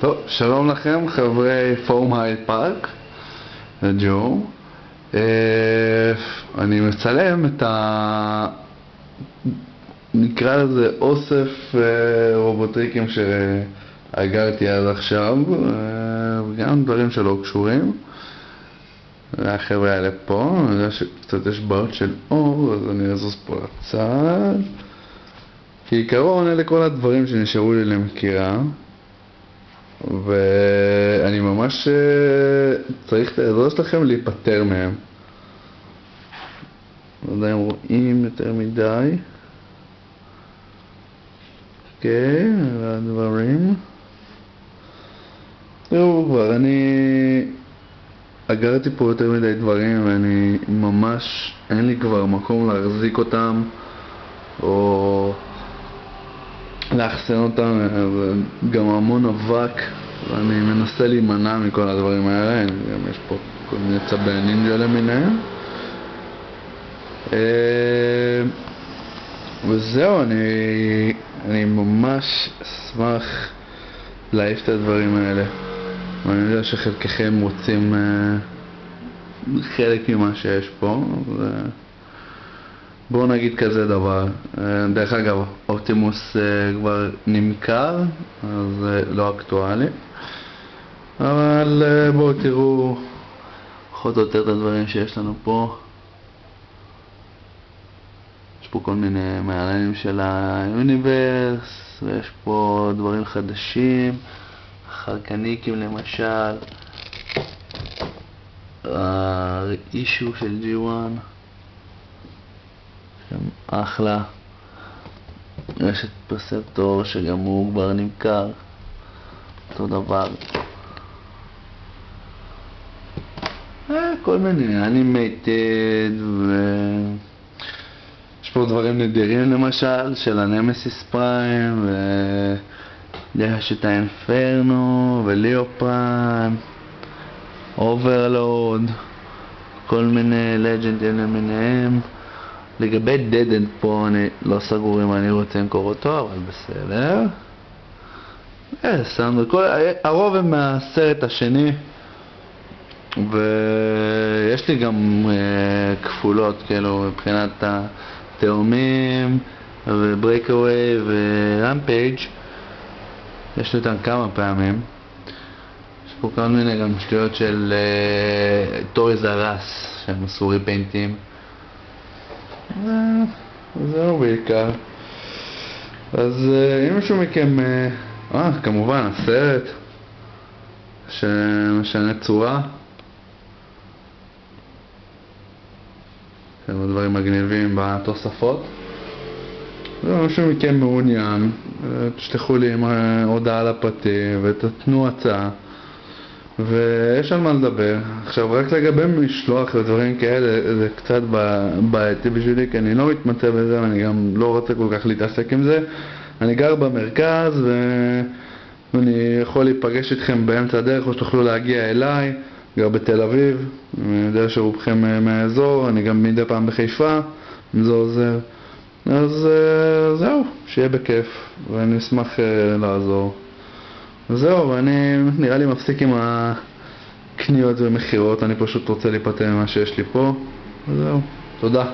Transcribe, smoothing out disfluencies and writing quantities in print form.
טוב, שלום לכם חברי פורום הייד פארק, ג'ו. אני מצלם את נקרא לזה אוסף רובוטריקים שאגרתי עד עכשיו, וגם דברים שלא קשורים. החבר'ה האלה פה, אני יודע שקצת יש בעיות של אור, אז אני אזוז פה לצד. כעיקרון אלה כל הדברים שנשארו לי למכירה, ואני ממש צריך את העזרה שלכם להיפטר מהם. לא יודע אם רואים יותר מדי. אוקיי, אלה הדברים. תראו כבר, אני אגרתי פה יותר מדי דברים ואני ממש אין לי כבר מקום להחזיק אותם או לאחסן אותם, גם המון אבק ואני מנסה להימנע מכל הדברים האלה. גם יש פה כל מיני צבי נינג'ה למיניהם, וזהו, אני ממש אשמח להעיף את הדברים האלה, ואני יודע שחלקכם רוצים חלק ממה שיש פה. בואו נגיד כזה דבר, דרך אגב אופטימוס כבר נמכר, אז לא אקטואלי, אבל בואו תראו פחות או יותר את הדברים שיש לנו פה. יש פה כל מיני מעלנים של היוניברס, ויש פה דברים חדשים, חרקניקים למשל, האישו של G1 אחלה. יש את פרספטור שגם הוא כבר נמכר, אותו דבר. כל מיני אנימייטד, יש פה דברים נדירים למשל של הנמסיס פריים, ויש את האינפרנו וליאופרן, אוברלוד, כל מיני לג'נדים למיניהם. לגבי דדנד פה אני לא סגור אם אני רוצה למכור אותו, אבל בסדר. הרוב הם מהסרט השני, ויש לי גם כפולות כאילו מבחינת התאומים וברייקאווי ורמפייג', יש לי אותם כמה פעמים. יש פה כל מיני גם שטויות של טויז אר אס שהם עשו ריפיינטים. זהו בעיקר. אז אם מישהו מכם כמובן הסרט שמשנה צורה, כמה דברים מגניבים בתוספות. אם מישהו מכם מעוניין, תשלחו לי הודעה לפרטי ותתנו הצעה, ויש על מה לדבר. עכשיו רק לגבי משלוח ודברים כאלה זה קצת בעייתי בשבילי, כי אני לא מתמצא בזה ואני גם לא רוצה כל כך להתעסק עם זה. אני גר במרכז ואני יכול להיפגש איתכם באמצע הדרך, או שתוכלו להגיע אליי. גר בתל אביב, אני יודע שרובכם מהאזור, אני גם מדי פעם בחיפה אם זה עוזר. אז זהו, שיהיה בכיף ואני אשמח לעזור. זהו, ואני נראה לי מפסיק עם הקניות ומחירות, אני פשוט רוצה להיפטר ממה שיש לי פה. זהו, תודה.